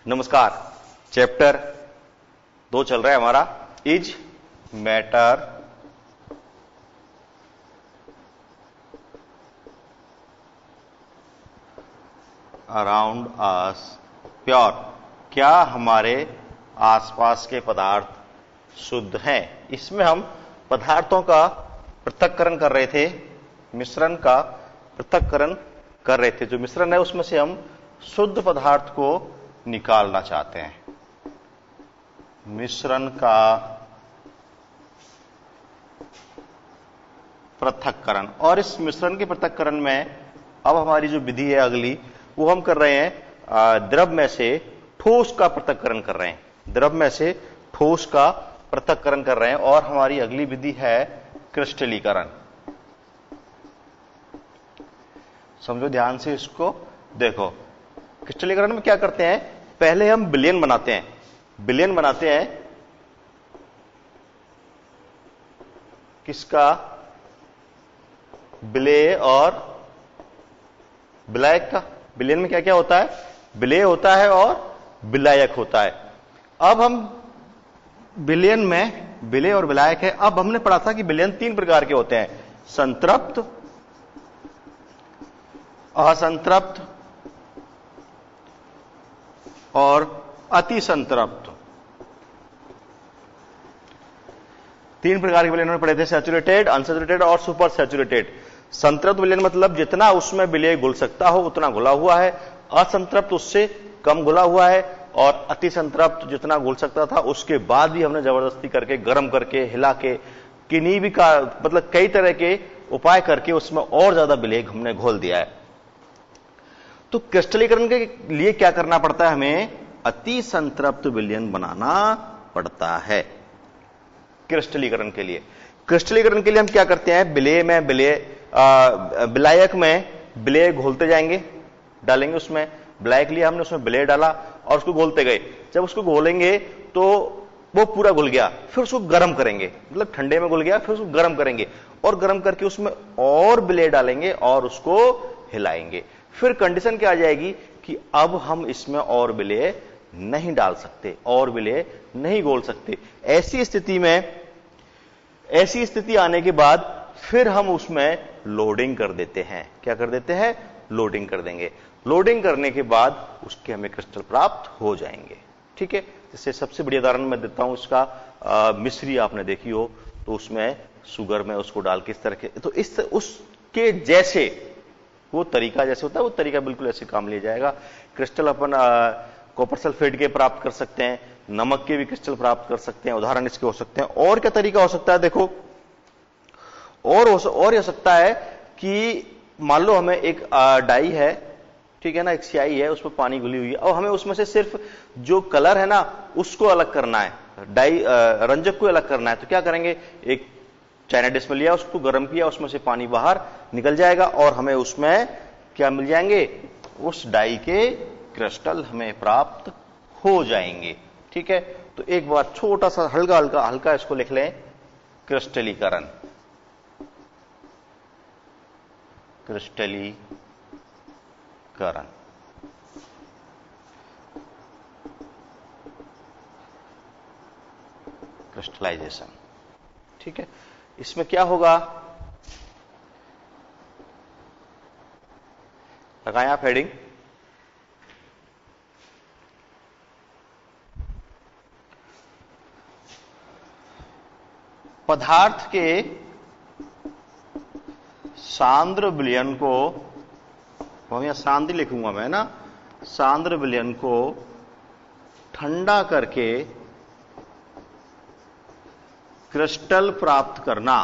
नमस्कार। चैप्टर 2 चल रहा है हमारा, is matter around us pure. क्या हमारे आसपास के पदार्थ शुद्ध हैं? इसमें हम पदार्थों का पृथक्करण कर रहे थे, मिश्रण का पृथक्करण कर रहे थे। जो मिश्रण है उसमें से हम शुद्ध पदार्थ को निकालना चाहते हैं। मिश्रण का पृथक्करण, और इस मिश्रण के पृथक्करण में अब हमारी जो विधि है अगली, वो हम कर रहे हैं द्रव में से ठोस का पृथक्करण कर रहे हैं। द्रव में से ठोस का पृथक्करण कर रहे हैं, और हमारी अगली विधि है क्रिस्टलीकरण। समझो ध्यान से इसको, देखो क्रिस्टलीकरण में क्या करते हैं, पहले हम विलयन बनाते हैं। विलयन बनाते हैं किसका? विलेय और विलायक का। विलयन में क्या क्या होता है? विलेय होता है और विलायक होता है। अब हम विलयन में विलेय और विलायक है। अब हमने पढ़ा था कि विलयन 3 प्रकार के होते हैं, संतृप्त, असंतृप्त और अति संतृप्त। 3 प्रकार के विलयन में पढ़े थे, सैचुरेटेड, अनसैचुरेटेड और सुपर सैचुरेटेड। संतृप्त विलयन मतलब जितना उसमें विलेय घुल सकता हो उतना घुला हुआ है, असंतृप्त उससे कम घुला हुआ है, और अति संतृप्त जितना घुल सकता था उसके बाद भी हमने जबरदस्ती करके, गर्म करके, हिला के, किन्हीं भी का मतलब कई तरह के उपाय करके उसमें और ज्यादा विलेय हमने घोल दिया है। तो क्रिस्टलीकरण के लिए क्या करना पड़ता है? हमें अति संतृप्त विलयन बनाना पड़ता है। क्रिस्टलीकरण के लिए हम क्या करते हैं? विलेय में विलायक में विलेय घोलते जाएंगे, डालेंगे उसमें। विलायक लिया हमने, उसमें विलेय डाला और उसको घोलते गए। जब उसको घोलेंगे तो वो पूरा घुल गया, फिर उसको गर्म करेंगे, मतलब ठंडे में घुल गया, फिर उसको गर्म करेंगे, और गर्म करके उसमें और विलेय डालेंगे और उसको हिलाएंगे। फिर कंडीशन क्या आ जाएगी कि अब हम इसमें और विलेय नहीं डाल सकते, और विलेय नहीं घोल सकते। ऐसी स्थिति आने के बाद फिर हम उसमें लोडिंग कर देते हैं। क्या कर देते हैं? लोडिंग कर देंगे। लोडिंग करने के बाद उसके हमें क्रिस्टल प्राप्त हो जाएंगे। ठीक है, जैसे सबसे बढ़िया उदाहरण मैं देता हूं इसका, मिश्री आपने देखी हो तो उसमें शुगर में उसको डाल के इस तरह के, तो इस उसके जैसे वो तरीका जैसे होता है, वो तरीका बिल्कुल ऐसे काम लिया जाएगा। क्रिस्टल अपन कॉपर सल्फेट के प्राप्त कर सकते हैं, नमक के भी क्रिस्टल प्राप्त कर सकते हैं, उदाहरण इसके हो सकते हैं। और क्या तरीका हो सकता है? देखो, और हो सकता है कि मान लो हमें एक डाई है, ठीक है ना, एक स्याही है, उसमें पानी घुली हुई है, और हमें उसमें से सिर्फ जो कलर है ना उसको अलग करना है, डाई रंजक को अलग करना है। तो क्या करेंगे? एक चाइना डिश में लिया, उसको गर्म किया, उसमें से पानी बाहर निकल जाएगा और हमें उसमें क्या मिल जाएंगे? उस डाई के क्रिस्टल हमें प्राप्त हो जाएंगे। ठीक है, तो एक बार छोटा सा हल्का इसको लिख लें, क्रिस्टलीकरण। क्रिस्टलाइजेशन। ठीक है, इसमें क्या होगा? लगाएं आप हेडिंग। पदार्थ के सांद्र विलयन को, यहां सांद्र लिखूंगा मैं ना, सांद्र विलयन को ठंडा करके क्रिस्टल प्राप्त करना।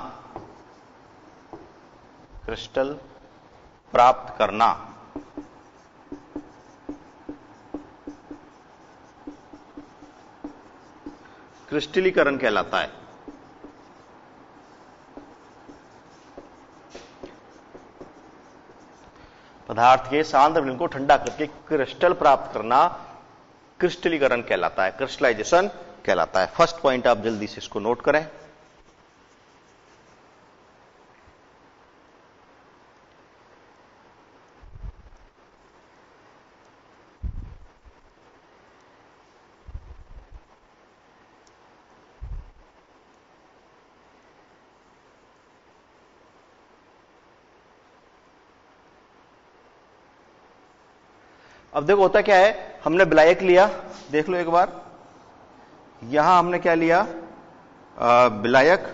क्रिस्टलीकरण कहलाता है। पदार्थ के सांद्र विलयन को ठंडा करके क्रिस्टल प्राप्त करना क्रिस्टलीकरण कहलाता है, क्रिस्टलाइजेशन कहलाता है। फर्स्ट पॉइंट आप जल्दी से इसको नोट करें। अब देखो होता क्या है, हमने विलायक लिया, देख लो एक बार, यहां हमने क्या लिया, विलायक,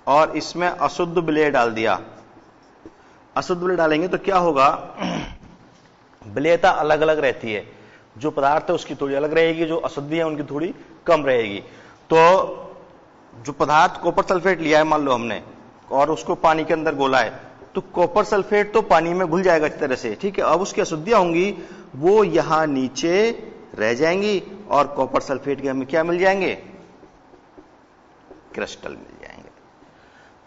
और इसमें अशुद्ध विलेय डाल दिया। अशुद्ध विलेय डालेंगे तो क्या होगा, विलेयता अलग अलग रहती है, जो पदार्थ है उसकी थोड़ी अलग रहेगी, जो अशुद्धि है उनकी थोड़ी कम रहेगी। तो जो पदार्थ कॉपर सल्फेट लिया है मान लो हमने, और उसको पानी के अंदर घोला है, तो कॉपर सल्फेट तो पानी में घुल जाएगा इस तरह से, ठीक है। अब उसकी अशुद्धियां होंगी वो यहां नीचे रह जाएंगी, और कॉपर सल्फेट के हमें क्या मिल जाएंगे, क्रिस्टल मिल जाएंगे।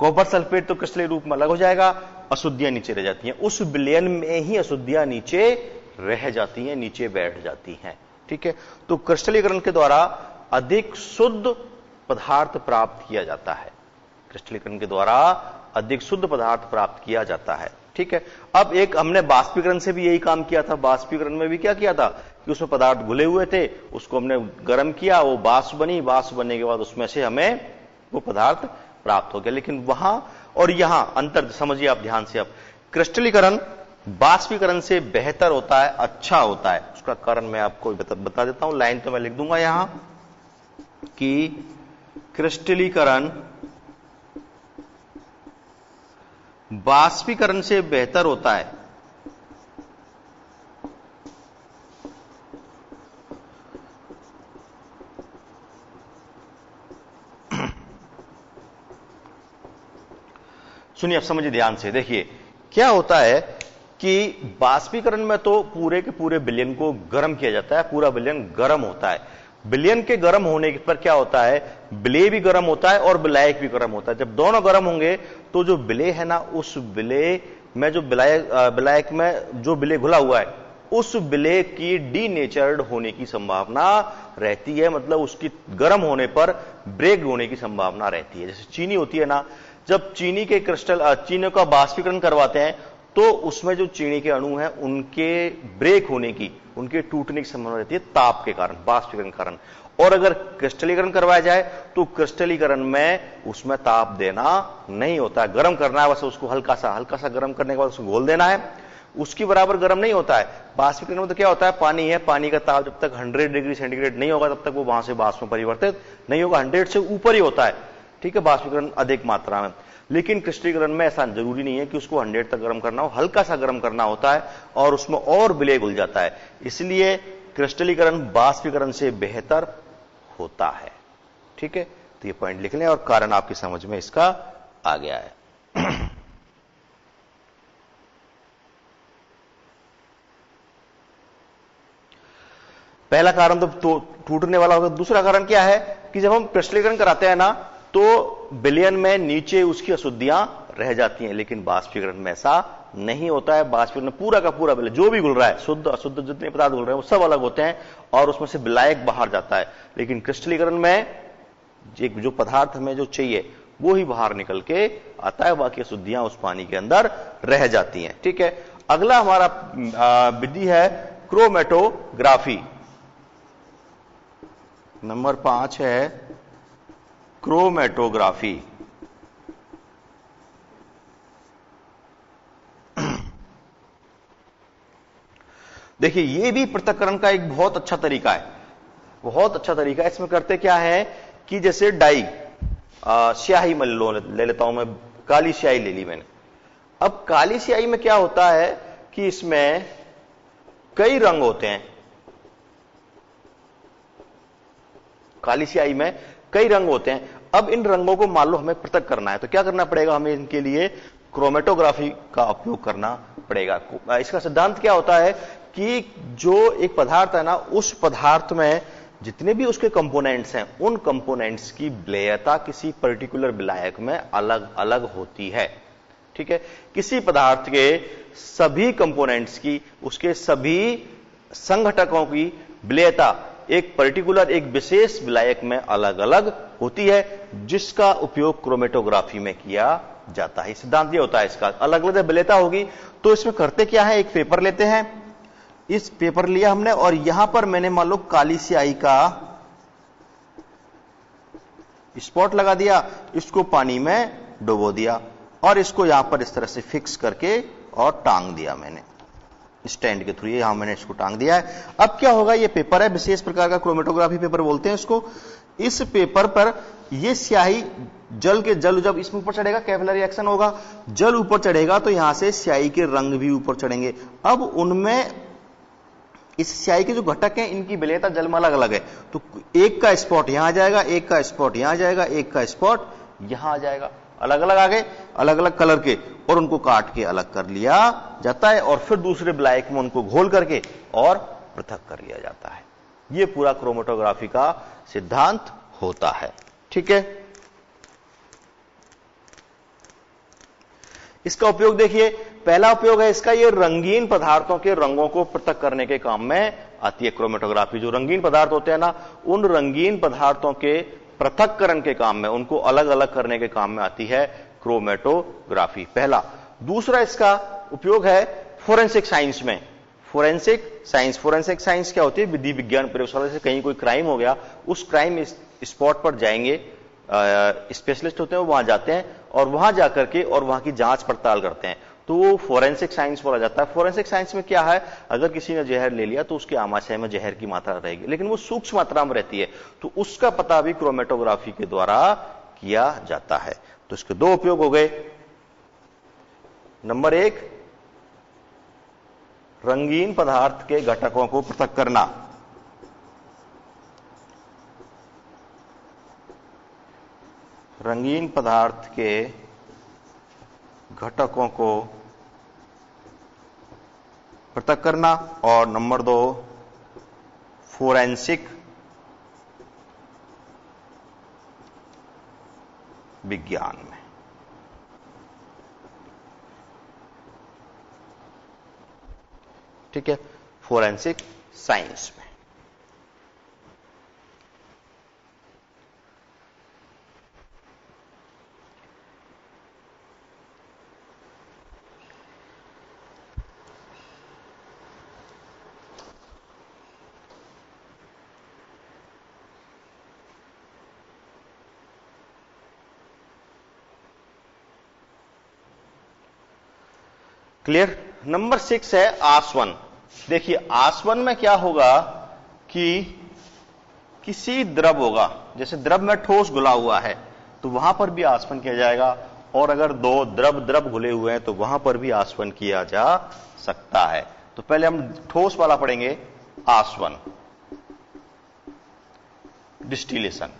कॉपर सल्फेट तो क्रिस्टलीय रूप में अलग हो जाएगा, अशुद्धियां नीचे रह जाती हैं, उस विलयन में ही अशुद्धियां नीचे रह जाती हैं, नीचे बैठ जाती हैं, ठीक है। तो क्रिस्टलीकरण के द्वारा अधिक शुद्ध पदार्थ प्राप्त किया जाता है, क्रिस्टलीकरण के द्वारा अधिक शुद्ध पदार्थ प्राप्त किया जाता है, ठीक है। अब एक हमने बाष्पीकरण से भी यही काम किया था, बाष्पीकरण में भी क्या किया था कि उसमें पदार्थ घुले हुए थे, उसको हमने गर्म किया, वो वाष्प बनी, वाष्प बनने के बाद उसमें से हमें वो पदार्थ प्राप्त हो गया। लेकिन वहां और यहां अंतर समझिए आप ध्यान से। अब क्रिस्टलीकरण बाष्पीकरण से बेहतर होता है, अच्छा होता है, उसका कारण मैं आपको बता देता हूं, लाइन तो मैं लिख दूंगा यहां कि क्रिस्टलीकरण बाष्पीकरण से बेहतर होता है, सुनिए अब समझिए ध्यान से, देखिए क्या होता है कि बाष्पीकरण में तो पूरे के पूरे विलयन को गर्म किया जाता है, पूरा विलयन गर्म होता है। विलयन के गर्म होने पर क्या होता है, विलेय भी गर्म होता है और विलायक भी गर्म होता है। जब दोनों गर्म होंगे तो जो विलेय है ना, उस विलेय में जो विलायक में जो विलेय घुला हुआ है, उस विलेय की डीनेचर्ड होने की संभावना रहती है, मतलब उसकी गर्म होने पर ब्रेक होने की संभावना रहती है। जैसे चीनी होती है ना, जब चीनी के क्रिस्टल चीनी का बाष्पीकरण करवाते हैं तो उसमें जो चीनी के अणु हैं उनके ब्रेक होने की, उनके टूटने की संभावना रहती है ताप के कारण, बाष्पीकरण के कारण। और अगर क्रिस्टलीकरण करवाया जाए तो क्रिस्टलीकरण में उसमें ताप देना नहीं होता है, गर्म करना है बस उसको, हल्का सा गर्म करने के बाद उसको घोल देना है, उसकी बराबर गर्म नहीं होता है। बाष्पीकरण में तो क्या होता है, पानी है, पानी का ताप जब तक 100 डिग्री सेंटीग्रेड नहीं होगा तब तक वो वहां से वाष्प में परिवर्तित नहीं होगा, 100 से ऊपर ही होता है, ठीक है, बाष्पीकरण अधिक मात्रा में। लेकिन क्रिस्टलीकरण में ऐसा जरूरी नहीं है कि उसको 100 तक गर्म करना हो, हल्का सा गर्म करना होता है और उसमें और विलेय घुल जाता है, इसलिए क्रिस्टलीकरण बाष्पीकरण से बेहतर होता है, ठीक है। तो ये पॉइंट लिख लें और कारण आपकी समझ में इसका आ गया है। पहला कारण तो टूटने वाला होगा। दूसरा कारण क्या है कि जब हम क्रिस्टलीकरण कराते हैं ना तो विलयन में नीचे उसकी अशुद्धियां रह जाती हैं, लेकिन बाष्पीकरण में ऐसा नहीं होता है। बाष्पीकरण में पूरा का पूरा विलय जो भी घुल रहा है, शुद्ध अशुद्ध जितने पदार्थ घुल रहे हैं वो सब अलग होते हैं और उसमें से विलायक बाहर जाता है। लेकिन क्रिस्टलीकरण में जो पदार्थ हमें जो चाहिए वो ही बाहर निकल के आता है, बाकी अशुद्धियां उस पानी के अंदर रह जाती हैं, ठीक है। अगला हमारा विधि है क्रोमेटोग्राफी। नंबर 5 है क्रोमेटोग्राफी। देखिए ये भी पृथक्करण का एक बहुत अच्छा तरीका है, बहुत अच्छा तरीका है। इसमें करते क्या है कि जैसे डाई स्याही में ले लेता हूं मैं, काली स्याही ले ली मैंने। अब काली स्याही में क्या होता है कि इसमें कई रंग होते हैं, काली स्याही में कई रंग होते हैं। अब इन रंगों को मान लो हमें पृथक करना है तो क्या करना पड़ेगा, हमें इनके लिए क्रोमेटोग्राफी का उपयोग करना पड़ेगा। इसका सिद्धांत क्या होता है कि जो एक पदार्थ है ना, उस पदार्थ में जितने भी उसके कंपोनेंट्स हैं, उन कंपोनेंट्स की विलेयता किसी पर्टिकुलर विलायक में अलग अलग होती है, ठीक है। किसी पदार्थ के सभी कंपोनेंट्स की, उसके सभी संघटकों की विलेयता एक पर्टिकुलर, एक विशेष विलायक में अलग अलग होती है, जिसका उपयोग क्रोमेटोग्राफी में किया जाता है। सिद्धांत ये होता है इसका, अलग अलग विलेयता होगी। तो इसमें करते क्या है, एक पेपर लेते हैं, इस पेपर लिया हमने और यहां पर मैंने मान लो काली स्याही का स्पॉट लगा दिया, इसको पानी में डुबो दिया और इसको यहां पर इस तरह से फिक्स करके और टांग दिया मैंने, स्टैंड के थ्रू, ये यहां मैंने इसको टांग दिया है। अब क्या होगा, ये पेपर है, विशेष प्रकार का क्रोमेटोग्राफी पेपर बोलते हैं इसको। इस पेपर पर ये स्याही जल के जल जब इसमें ऊपर चढ़ेगा, कैपिलरी एक्शन होगा, जल ऊपर चढ़ेगा तो यहां से स्याही के रंग भी ऊपर चढ़ेंगे। अब उनमें इस स्याही के जो घटक हैं इनकी विलेयता जल में अलग अलग है, तो एक का स्पॉट यहां आ जाएगा, एक का स्पॉट यहां आ जाएगा, एक का स्पॉट यहां आ जाएगा, अलग अलग आ गए, अलग अलग कलर के, और उनको काट के अलग कर लिया जाता है और फिर दूसरे ब्लैक में उनको घोल करके और पृथक कर लिया जाता है। यह पूरा क्रोमेटोग्राफी का सिद्धांत होता है। ठीक है, इसका उपयोग देखिए, पहला उपयोग है इसका, ये रंगीन पदार्थों के रंगों को पृथक करने के काम में आती है क्रोमेटोग्राफी। जो रंगीन पदार्थ होते हैं ना, उन रंगीन पदार्थों के पृथक्करण के काम में, उनको अलग अलग करने के काम में आती है क्रोमेटोग्राफी, पहला। दूसरा इसका उपयोग है फोरेंसिक साइंस में। फोरेंसिक साइंस क्या होती है, विधि विज्ञान प्रयोगशाला से कहीं कोई क्राइम हो गया, उस क्राइम स्पॉट पर जाएंगे, स्पेशलिस्ट होते हैं, वो वहां जाते हैं और वहां जाकर के और वहां की जांच पड़ताल करते हैं, तो वो फोरेंसिक साइंस बोला जाता है। फोरेंसिक साइंस में क्या है, अगर किसी ने जहर ले लिया तो उसके आमाशय में जहर की मात्रा रहेगी, लेकिन वो सूक्ष्म मात्रा में रहती है, तो उसका पता भी क्रोमेटोग्राफी के द्वारा किया जाता है। तो इसके दो उपयोग हो गए। नंबर एक, रंगीन पदार्थ के घटकों को पृथक करना, रंगीन पदार्थ के घटकों को पृथक करना, और नंबर दो, फोरेंसिक विज्ञान में। ठीक है, फोरेंसिक साइंस में। क्लियर। नंबर 6 है आसवन। देखिए आसवन में क्या होगा कि किसी द्रव होगा, जैसे द्रव में ठोस घुला हुआ है तो वहां पर भी आसवन किया जाएगा, और अगर दो द्रव घुले हुए हैं तो वहां पर भी आसवन किया जा सकता है। तो पहले हम ठोस वाला पढ़ेंगे, आसवन, डिस्टिलेशन।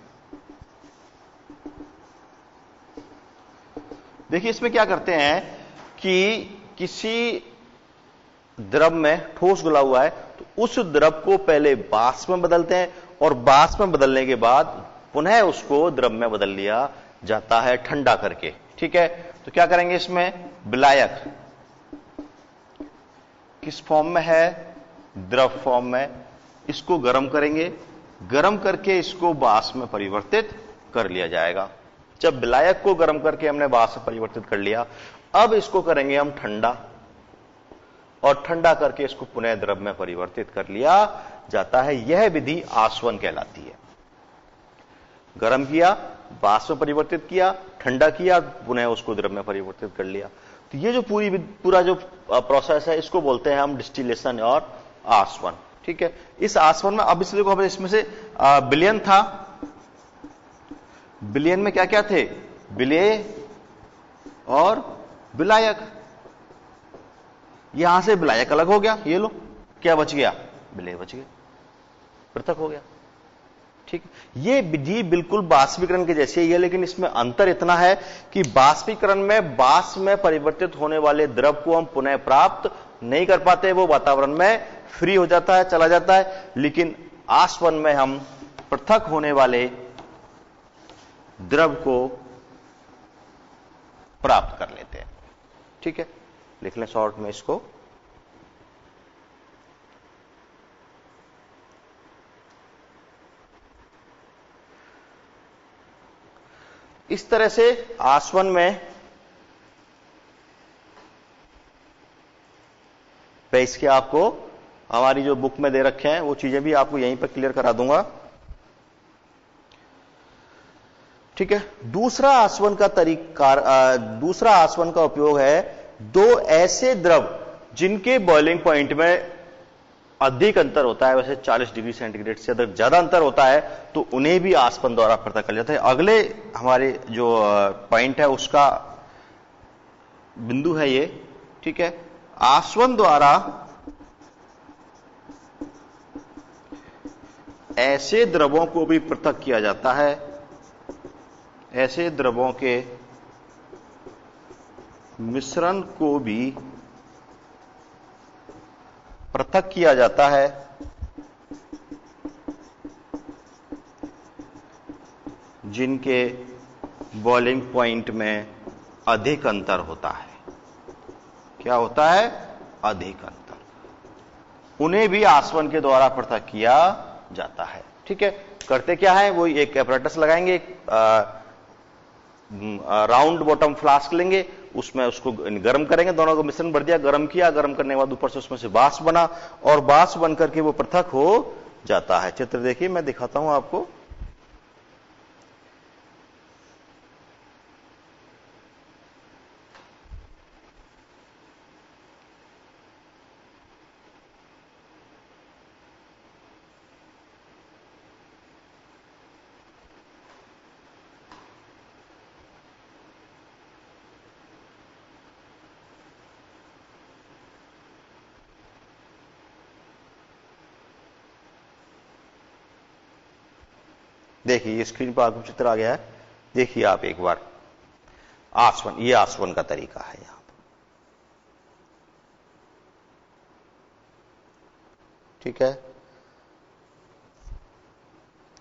देखिए इसमें क्या करते हैं कि किसी द्रव में ठोस घुला हुआ है तो उस द्रव को पहले वाष्प में बदलते हैं, और वाष्प में बदलने के बाद पुनः उसको द्रव में बदल लिया जाता है ठंडा करके। ठीक है, तो क्या करेंगे इसमें, विलायक किस फॉर्म में है, द्रव फॉर्म में, इसको गर्म करेंगे, गर्म करके इसको वाष्प में परिवर्तित कर लिया जाएगा। जब विलायक को गर्म करके हमने वाष्प में परिवर्तित कर लिया, अब इसको करेंगे हम ठंडा, और ठंडा करके इसको पुनः द्रव में परिवर्तित कर लिया जाता है। यह विधि आसवन कहलाती है। गर्म किया, वाष्प में परिवर्तित किया, ठंडा किया, पुनः उसको द्रव में परिवर्तित कर लिया। तो ये जो पूरा जो प्रोसेस है इसको बोलते हैं हम डिस्टिलेशन और आसवन। ठीक है, इस आसवन में अब इसलिए को इसमें से विलयन था, विलयन में क्या क्या थे, विलेय और विलायक। यहां से विलायक अलग हो गया, ये लो क्या बच गया, विलेय बच गया, पृथक हो गया। ठीक, ये विधि बिल्कुल बाष्पीकरण के जैसी है, लेकिन इसमें अंतर इतना है कि बाष्पीकरण में वाष्प में परिवर्तित होने वाले द्रव को हम पुनः प्राप्त नहीं कर पाते, वो वातावरण में फ्री हो जाता है, चला जाता है। लेकिन आसवन में हम पृथक होने वाले द्रव को प्राप्त कर लेते हैं। ठीक है, लिख लें शॉर्ट में इसको। इस तरह से आसवन में इसके आपको हमारी जो बुक में दे रखे हैं वो चीजें भी आपको यहीं पर क्लियर करा दूंगा। ठीक है, दूसरा आसवन का उपयोग है दो ऐसे द्रव जिनके बॉइलिंग पॉइंट में अधिक अंतर होता है, वैसे 40 डिग्री सेंटीग्रेड से अगर ज्यादा अंतर होता है तो उन्हें भी आसवन द्वारा पृथक कर जाता है। अगले हमारे जो पॉइंट है उसका बिंदु है ये, ठीक है। आसवन द्वारा ऐसे द्रवों को भी पृथक किया जाता है, ऐसे द्रवों के मिश्रण को भी पृथक किया जाता है जिनके बॉइलिंग पॉइंट में अधिक अंतर होता है। क्या होता है? अधिक अंतर। उन्हें भी आसवन के द्वारा पृथक किया जाता है, ठीक है। करते क्या है, वो एक एपरेटस लगाएंगे, राउंड बॉटम फ्लास्क लेंगे, उसमें उसको गर्म करेंगे, दोनों को मिश्रण भर दिया, गर्म किया, गर्म करने के बाद ऊपर से उसमें से वाष्प बना और वाष्प बन करके वो पृथक हो जाता है। चित्र देखिए, मैं दिखाता हूं आपको। देखिए ये स्क्रीन पर आपको चित्र आ गया है, देखिए आप एक बार आसवन, ये आसवन का तरीका है यहां पर, ठीक है।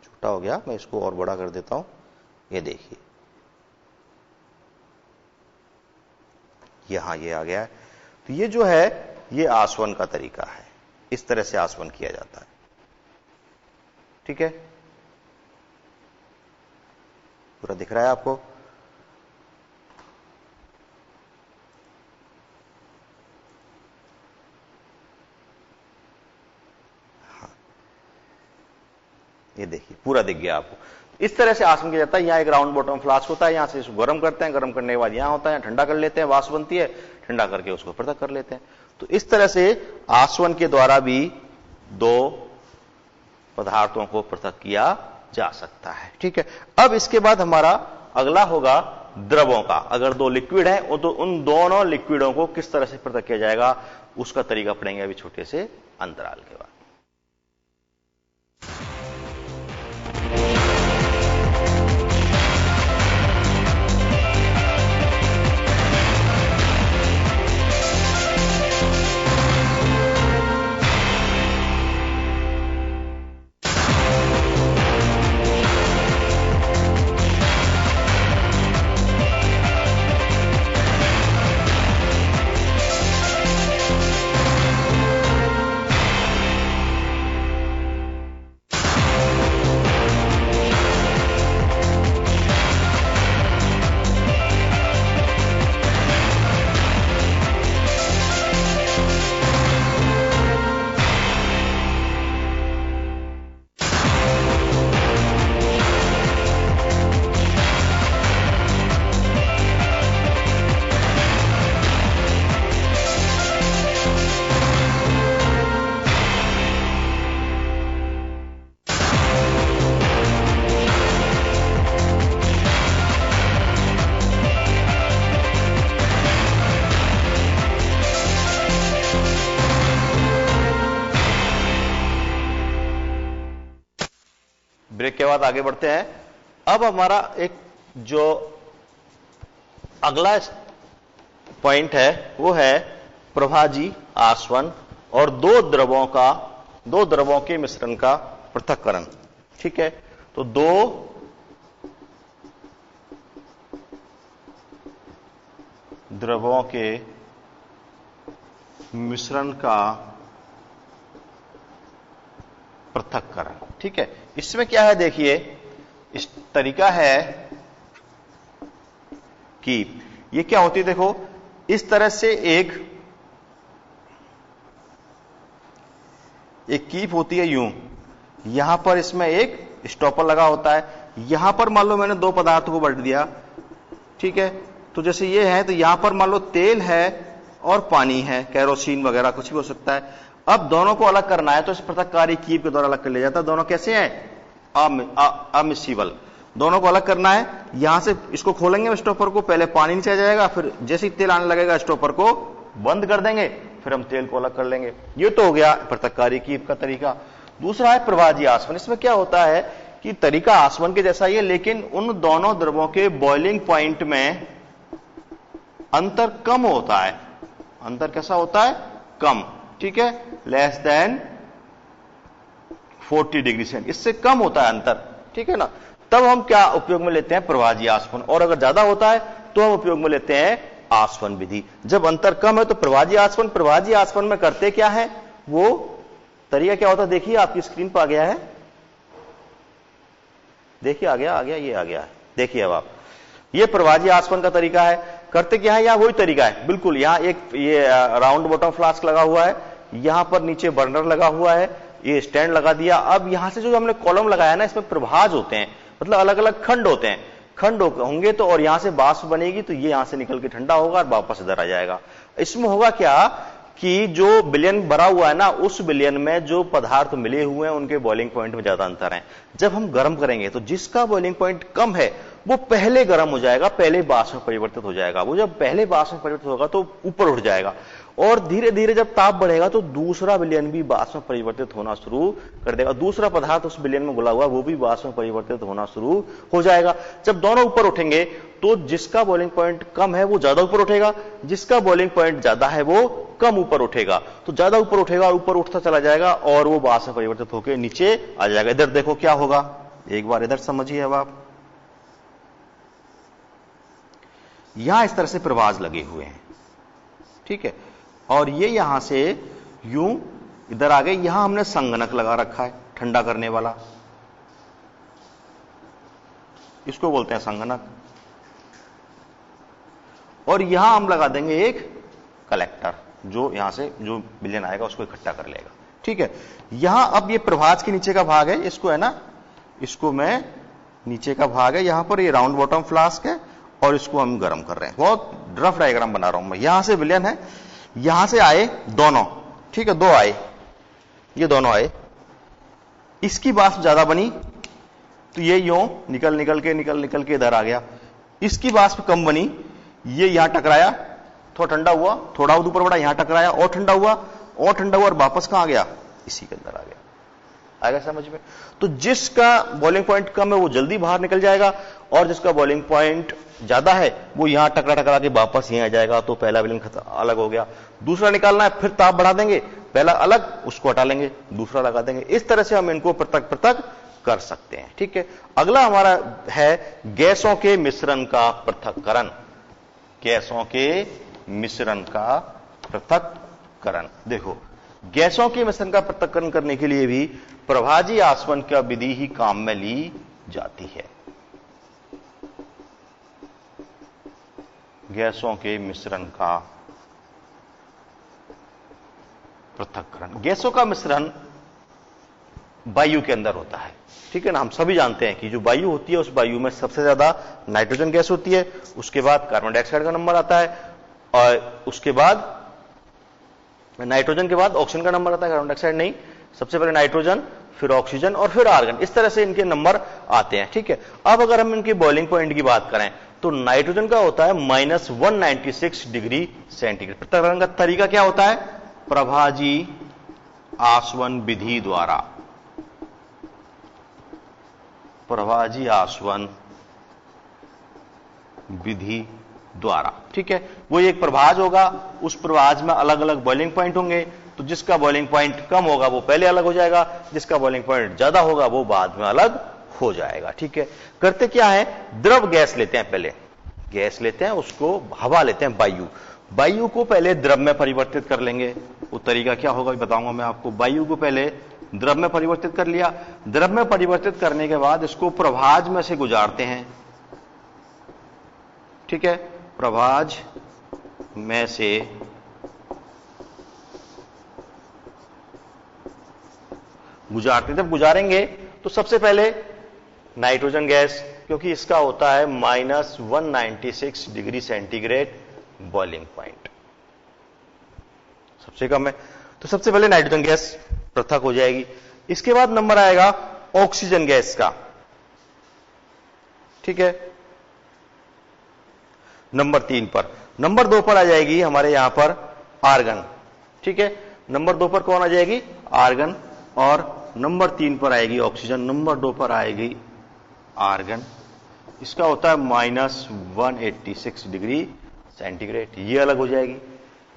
छोटा हो गया, मैं इसको और बड़ा कर देता हूं। ये देखिए यहां ये आ गया है। तो ये जो है ये आसवन का तरीका है, इस तरह से आसवन किया जाता है, ठीक है। पूरा दिख रहा है आपको? हाँ, ये देखिए पूरा दिख गया आपको। इस तरह से आसवन किया जाता है। यहां एक राउंड बॉटम फ्लास्क होता है, यहां से इसको गर्म करते हैं, गर्म करने के बाद यहां होता है, ठंडा कर लेते हैं, वाष्प बनती है, ठंडा करके उसको पृथक कर लेते हैं। तो इस तरह से आसवन के द्वारा भी दो पदार्थों को पृथक किया जा सकता है, ठीक है। अब इसके बाद हमारा अगला होगा द्रवों का। अगर दो लिक्विड है तो उन दोनों लिक्विडों को किस तरह से पृथक किया जाएगा, उसका तरीका पढ़ेंगे अभी छोटे से अंतराल के बाद। ब्रेक के बाद आगे बढ़ते हैं। अब हमारा एक जो अगला पॉइंट है वो है प्रभाजी आसवन और दो द्रवों के मिश्रण का पृथक्करण, ठीक है। तो दो द्रवों के मिश्रण का पृथक्करण, ठीक है। इसमें क्या है देखिए, इस तरीका है कि ये क्या होती है, देखो इस तरह से एक कीप होती है यूं, यहां पर इसमें एक स्टॉपर लगा होता है, यहां पर मान लो मैंने दो पदार्थों को बढ़ दिया, ठीक है। तो जैसे ये है तो यहां पर मान लो तेल है और पानी है, केरोसिन वगैरह कुछ भी हो सकता है। अब दोनों को अलग करना है तो इस पृथककारी कीप के द्वारा अलग कर लिया जाता है। दोनों कैसे हैं? अमिसिबल। दोनों को अलग करना है। यहां से इसको खोलेंगे स्टॉपर को, पहले पानी नीचे आ जाएगा, फिर जैसे ही तेल आने लगेगा स्टॉपर को बंद कर देंगे, फिर हम तेल को अलग कर लेंगे। ये तो हो गया पृथककारी कीप का तरीका। दूसरा है प्रवाजी आसवन। इसमें क्या होता है कि तरीका आसवन के जैसा ही है, लेकिन उन दोनों द्रवों के बॉइलिंग पॉइंट में अंतर कम होता है। अंतर कैसा होता है? कम। ठीक है, लेस देन 40 डिग्री सेंटीग्रेड, इससे कम होता है अंतर। ठीक है ना, तब हम क्या उपयोग में लेते हैं? प्रवाजी आसवन। और अगर ज्यादा होता है तो हम उपयोग में लेते हैं आसवन विधि। जब अंतर कम है तो प्रवाजी आसवन। प्रवाजी आसवन में करते क्या है, वो तरीका क्या होता है? देखिए आपकी स्क्रीन पर आ गया है, देखिए आ गया, ये आ गया है। देखिए अब आप, ये प्रवाजी आसवन का तरीका है। करते क्या है? यहां वही तरीका है बिल्कुल। यहां एक ये राउंड बॉटम फ्लास्क लगा हुआ है, यहां पर नीचे बर्नर लगा हुआ है, ये स्टैंड लगा दिया। अब यहां से जो हमने कॉलम लगाया ना, इसमें प्रभाज होते हैं, मतलब अलग अलग खंड होते हैं। खंड होंगे तो, और यहां से वाष्प बनेगी तो ये यहां से निकल के ठंडा होगा और वापस इधर आ जाएगा। इसमें होगा क्या कि जो विलयन भरा हुआ है ना, उस विलयन में जो पदार्थ मिले हुए हैं उनके बॉइलिंग पॉइंट में ज्यादा अंतर है। जब हम गर्म करेंगे तो जिसका बॉइलिंग पॉइंट कम है वो पहले गर्म हो जाएगा, पहले वाष्प में परिवर्तित हो जाएगा। वो जब पहले वाष्प में परिवर्तित होगा तो ऊपर उठ जाएगा, और धीरे धीरे जब ताप बढ़ेगा तो दूसरा विलयन भी वाष्प में परिवर्तित होना शुरू कर देगा। दूसरा पदार्थ उस विलयन में घुला हुआ वो भी वाष्प में परिवर्तित होना शुरू हो जाएगा। जब दोनों ऊपर उठेंगे तो जिसका बॉइलिंग पॉइंट कम है वो ज्यादा ऊपर उठेगा, जिसका बॉइलिंग पॉइंट ज्यादा है वो कम ऊपर उठेगा। तो ज्यादा ऊपर उठेगा, ऊपर उठता चला जाएगा और वो वाष्प में परिवर्तित होकर नीचे आ जाएगा। इधर देखो क्या होगा, एक बार इधर समझिए। अब आप यहां इस तरह से प्रवाज लगे हुए हैं, ठीक है, और ये यहां से यूं इधर आ गए। यहां हमने संगणक लगा रखा है ठंडा करने वाला, इसको बोलते हैं संगणक। और यहां हम लगा देंगे एक कलेक्टर, जो यहां से जो विलयन आएगा उसको इकट्ठा कर लेगा। ठीक है, यहां अब ये प्रभाज के नीचे का भाग है, इसको है ना, इसको मैं नीचे का भाग है, यहां पर ये राउंड बॉटम फ्लास्क है और इसको हम गर्म कर रहे हैं। बहुत रफ डायग्राम बना रहा हूं मैं। यहां से विलयन है, यहां से आए दोनों, ठीक है, दो आए, ये दोनों आए, इसकी वाष्प ज्यादा बनी तो ये यूं निकल के इधर आ गया। इसकी वाष्प कम बनी, ये यहां टकराया, थोड़ा ठंडा हुआ, थोड़ा ऊपर बढ़ा, यहां टकराया और ठंडा हुआ और वापस कहां गया? इसी के अंदर आ गया। आएगा समझ में? तो जिसका बॉइलिंग पॉइंट कम है वो जल्दी बाहर निकल जाएगा, और जिसका बॉइलिंग पॉइंट ज्यादा है वो यहां टकरा के वापस यहां आ जाएगा। तो पहला विलयन अलग हो गया। दूसरा निकालना है, फिर ताप बढ़ा देंगे, पहला अलग, उसको हटा लेंगे, दूसरा लगा देंगे। इस तरह से हम इनको पृथक पृथक कर सकते हैं। ठीक है, अगला हमारा है गैसों के मिश्रण का पृथक्करण। गैसों के मिश्रण का पृथक्करण। देखो, गैसों के मिश्रण का पृथक्करण करने के लिए भी प्रभाजी आसवन का विधि ही काम में ली जाती है। गैसों के मिश्रण का पृथक्करण। गैसों का मिश्रण वायु के अंदर होता है, ठीक है ना। हम सभी जानते हैं कि जो वायु होती है उस वायु में सबसे ज्यादा नाइट्रोजन गैस होती है, उसके बाद कार्बन डाइऑक्साइड का नंबर आता है, और उसके बाद नाइट्रोजन के बाद ऑक्सीजन का नंबर आता है, कार्बन डाइऑक्साइड नहीं, सबसे पहले नाइट्रोजन, फिर ऑक्सीजन और फिर आर्गन। इस तरह से इनके नंबर आते हैं। ठीक है, अब अगर हम इनके बॉइलिंग पॉइंट की बात करें तो नाइट्रोजन का होता है -196 डिग्री सेंटीग्रेड। पृथक्करण का तरीका क्या होता है? प्रभाजी आसवन विधि द्वारा। प्रभाजी आसवन विधि द्वारा, ठीक है। वो एक प्रभाज होगा, उस प्रभाज में अलग अलग बॉइलिंग पॉइंट होंगे, तो जिसका बॉइलिंग पॉइंट कम होगा वो पहले अलग हो जाएगा, जिसका बॉइलिंग पॉइंट ज्यादा होगा वो बाद में अलग हो जाएगा। ठीक है, करते क्या है? द्रव गैस लेते हैं, पहले गैस लेते हैं, उसको हवा लेते हैं, वायु। वायु को पहले द्रव में परिवर्तित कर लेंगे। वो तरीका क्या होगा बताऊंगा मैं आपको। वायु को पहले द्रव में परिवर्तित कर लिया, द्रव में परिवर्तित करने के बाद इसको प्रभाज में से गुजारते हैं। ठीक है, प्रभाज में से गुजारते, जब गुजारेंगे तो सबसे पहले नाइट्रोजन गैस, क्योंकि इसका होता है -196 डिग्री सेंटीग्रेड बॉइलिंग पॉइंट। सबसे कम है। तो सबसे पहले नाइट्रोजन गैस पृथक हो जाएगी। इसके बाद नंबर आएगा ऑक्सीजन गैस का, ठीक है, नंबर 3 पर। नंबर 2 पर आ जाएगी हमारे यहां पर आर्गन, ठीक है, नंबर 2 पर कौन आ जाएगी? आर्गन। और नंबर 3 पर आएगी ऑक्सीजन, नंबर 2 पर आएगी आर्गन। इसका होता है -186 डिग्री सेंटीग्रेड। ये अलग हो जाएगी,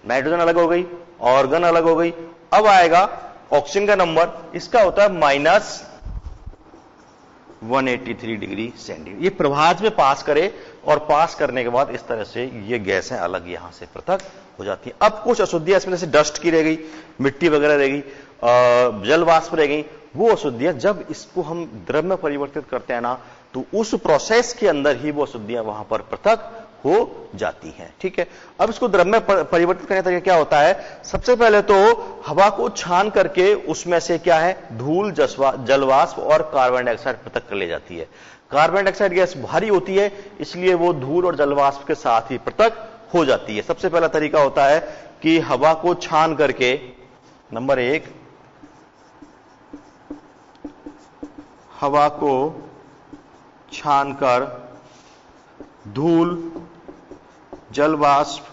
नाइट्रोजन अलग हो गई, ऑर्गन अलग हो गई। अब आएगा ऑक्सीजन का नंबर, इसका होता है -183 डिग्री सेंटीग्रेड। ये प्रभाज में पास करे और पास करने के बाद इस तरह से ये गैसें अलग यहां से पृथक हो जाती हैं। अब कुछ अशुद्धियां इसमें जैसे डस्ट की रह गई, मिट्टी वगैरह रह गई, जल वाष्प रह गई, वो अशुद्धियां जब इसको हम द्रव में परिवर्तित करते हैं ना, तो उस प्रोसेस के अंदर ही वो अशुद्धियां वहां पर पृथक हो जाती हैं, ठीक है। अब इसको द्रव में परिवर्तित करने का तरीका क्या होता है? सबसे पहले तो हवा को छान करके उसमें से क्या है, धूल, जलवाष्प और कार्बन डाइऑक्साइड पृथक कर ली जाती है। कार्बन डाइऑक्साइड गैस भारी होती है, इसलिए वो धूल और जलवाष्प के साथ ही पृथक हो जाती है। सबसे पहला तरीका होता है कि हवा को छान करके, नंबर 1, हवा को छानकर धूल, जलवाष्प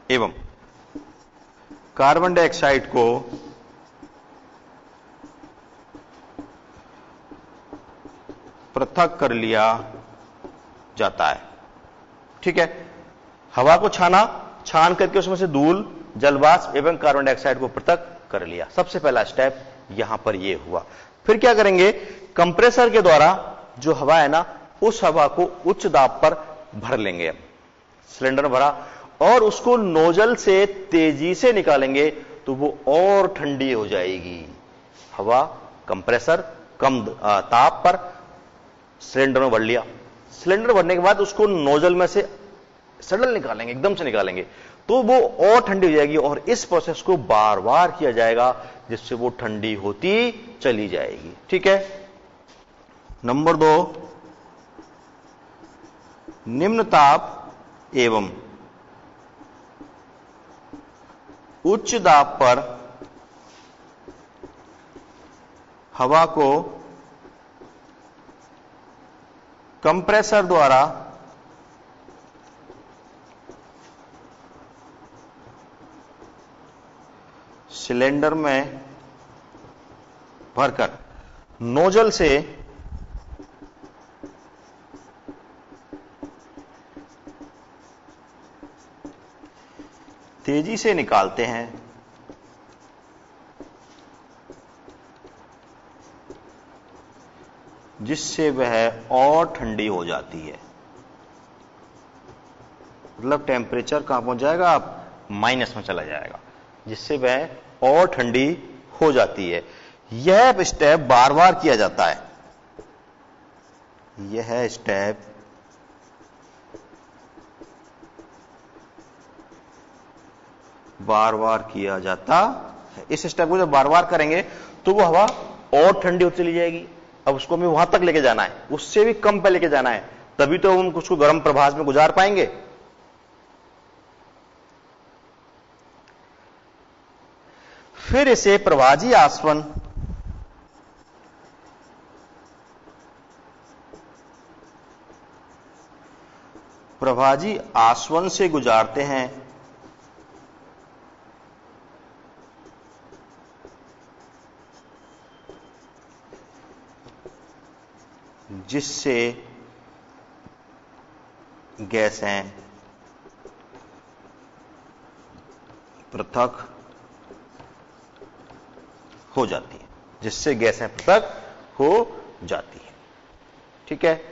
एवं कार्बन डाइऑक्साइड को पृथक कर लिया जाता है, ठीक है। हवा को छान करके उसमें से धूल, जलवाष्प एवं कार्बन डाइऑक्साइड को पृथक कर लिया। सबसे पहला स्टेप यहां पर यह हुआ। फिर क्या करेंगे? कंप्रेसर के द्वारा जो हवा है ना, उस हवा को उच्च दाब पर भर लेंगे। सिलेंडर भरा और उसको नोजल से तेजी से निकालेंगे तो वो और ठंडी हो जाएगी। हवा कंप्रेसर कम ताप पर सिलेंडर में भर लिया। सिलेंडर भरने के बाद उसको नोजल में से सडन निकालेंगे, एकदम से निकालेंगे, तो वो और ठंडी हो जाएगी। और इस प्रोसेस को बार बार किया जाएगा, जिससे वो ठंडी होती चली जाएगी, ठीक है। नंबर 2, निम्न ताप एवं उच्च दाब पर हवा को कंप्रेसर द्वारा सिलेंडर में भरकर नोजल से तेजी से निकालते हैं, जिससे वह और ठंडी हो जाती है। मतलब टेम्परेचर कहां पहुंच जाएगा? आप माइनस में चला जाएगा, जिससे वह और ठंडी हो जाती है। यह स्टेप बार बार किया जाता है। यह स्टेप बार बार किया जाता है। इस स्टेप को जब बार बार करेंगे तो वो हवा और ठंडी होती चली जाएगी। अब उसको हमें वहां तक लेके जाना है, उससे भी कम पे लेके जाना है, तभी तो हम उसको गर्म प्रभास में गुजार पाएंगे। फिर इसे प्रभाजी आसवन से गुजारते हैं, जिससे गैसें पृथक हो जाती है, जिससे गैसें पृथक हो जाती है, ठीक है।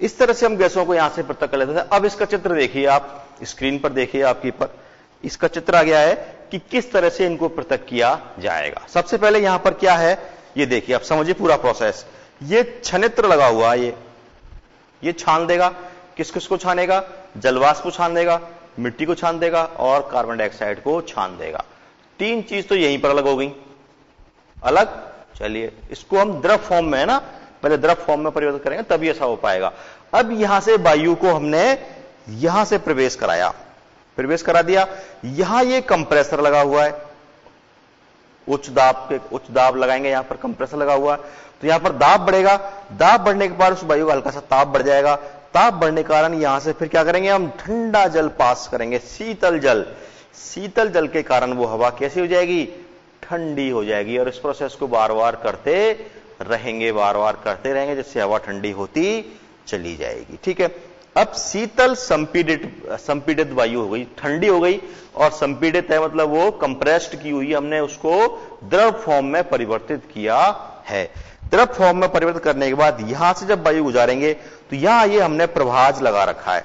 इस तरह से हम गैसों को यहां से पृथक कर लेते थे। अब इसका चित्र देखिए, आप स्क्रीन पर देखिए, आपकी पर इसका चित्र आ गया है कि किस तरह से इनको पृथक किया जाएगा। सबसे पहले यहां पर क्या है ये देखिए, आप समझिए पूरा प्रोसेस। ये छनित्र लगा हुआ है, ये छान देगा। किस किस को छानेगा? जलवाष्प को छान देगा, मिट्टी को छान देगा और कार्बन डाइऑक्साइड को छान देगा। तीन चीज तो यहीं पर अलग हो गई। अलग, चलिए इसको हम द्रव फॉर्म में, है ना, पहले द्रव फॉर्म में परिवर्तित करेंगे तभी ऐसा हो पाएगा। अब यहां से वायु को हमने यहां से प्रवेश कराया, प्रवेश करा दिया। यहां ये कंप्रेसर लगा हुआ है, उच्च दाब लगाएंगे, यहां पर कंप्रेसर लगा हुआ है, तो यहां पर दाब बढ़ेगा। दाब बढ़ने के बाद उस वायु का हल्का सा ताप बढ़ जाएगा। ताप बढ़ने के कारण यहां से फिर क्या करेंगे, हम ठंडा जल पास करेंगे, शीतल जल। शीतल जल के कारण वो हवा कैसी हो जाएगी? ठंडी हो जाएगी। और इस प्रोसेस को बार बार करते रहेंगे, बार बार करते रहेंगे, जिससे हवा ठंडी होती चली जाएगी। ठीक है। अब शीतल संपीडित वायु हो गई, ठंडी हो गई, और संपीडित है मतलब वो कंप्रेस्ड की हुई, हमने उसको द्रव फॉर्म में परिवर्तित किया है। द्रव फॉर्म में परिवर्तित करने के बाद यहां से जब वायु गुजारेंगे तो यहां ये हमने प्रभाज लगा रखा है।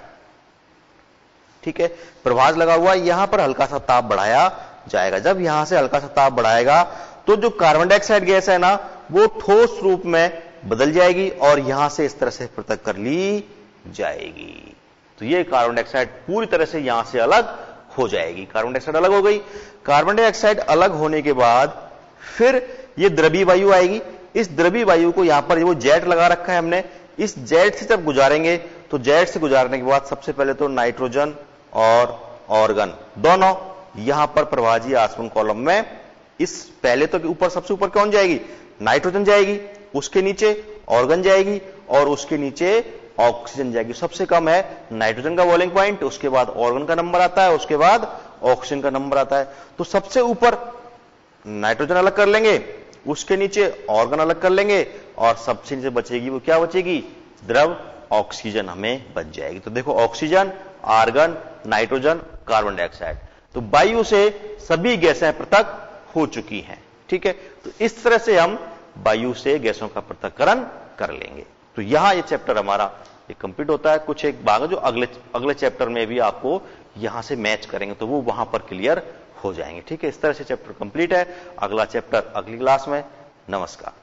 ठीक है, प्रभाज लगा हुआ है, यहां पर हल्का सा ताप बढ़ाया जाएगा। जब यहां से हल्का सा ताप बढ़ाएगा तो जो कार्बन डाइऑक्साइड गैस है ना, वो ठोस रूप में बदल जाएगी और यहां से इस तरह से पृथक कर ली जाएगी। तो ये कार्बन डाइऑक्साइड पूरी तरह से यहां से अलग हो जाएगी। कार्बन डाइऑक्साइड अलग हो गई। कार्बन डाइऑक्साइड अलग होने के बाद फिर ये द्रवीय वायु आएगी। इस द्रवीय वायु को यहां पर वो जेट लगा रखा है हमने, इस जेट से जब गुजारेंगे तो जेट से गुजारने के बाद सबसे पहले तो नाइट्रोजन और ऑर्गन दोनों यहां पर प्रभाजी आसवन कॉलम में, इस पहले तो ऊपर, सबसे ऊपर कौन जाएगी? नाइट्रोजन जाएगी, उसके नीचे ऑर्गन जाएगी और उसके नीचे ऑक्सीजन जाएगी। सबसे कम है नाइट्रोजन का बॉइलिंग पॉइंट, उसके बाद ऑर्गन का नंबर आता है, उसके बाद ऑक्सीजन का नंबर आता है। तो सबसे ऊपर नाइट्रोजन अलग कर लेंगे, उसके नीचे ऑर्गन अलग कर लेंगे और सबसे नीचे बचेगी वो क्या बचेगी? द्रव ऑक्सीजन हमें बच जाएगी। तो देखो oxygen, argon, nitrogen, carbon dioxide, तो वायु से सभी गैसें पृथक हो चुकी हैं। ठीक है, तो इस तरह से हम वायु से गैसों का पृथक्करण कर लेंगे। तो यहां ये चैप्टर हमारा ये कंप्लीट होता है। कुछ एक भाग जो अगले चैप्टर में भी आपको यहां से मैच करेंगे तो वो वहां पर क्लियर हो जाएंगे। ठीक है, इस तरह से चैप्टर कंप्लीट है। अगला चैप्टर अगली क्लास में। नमस्कार।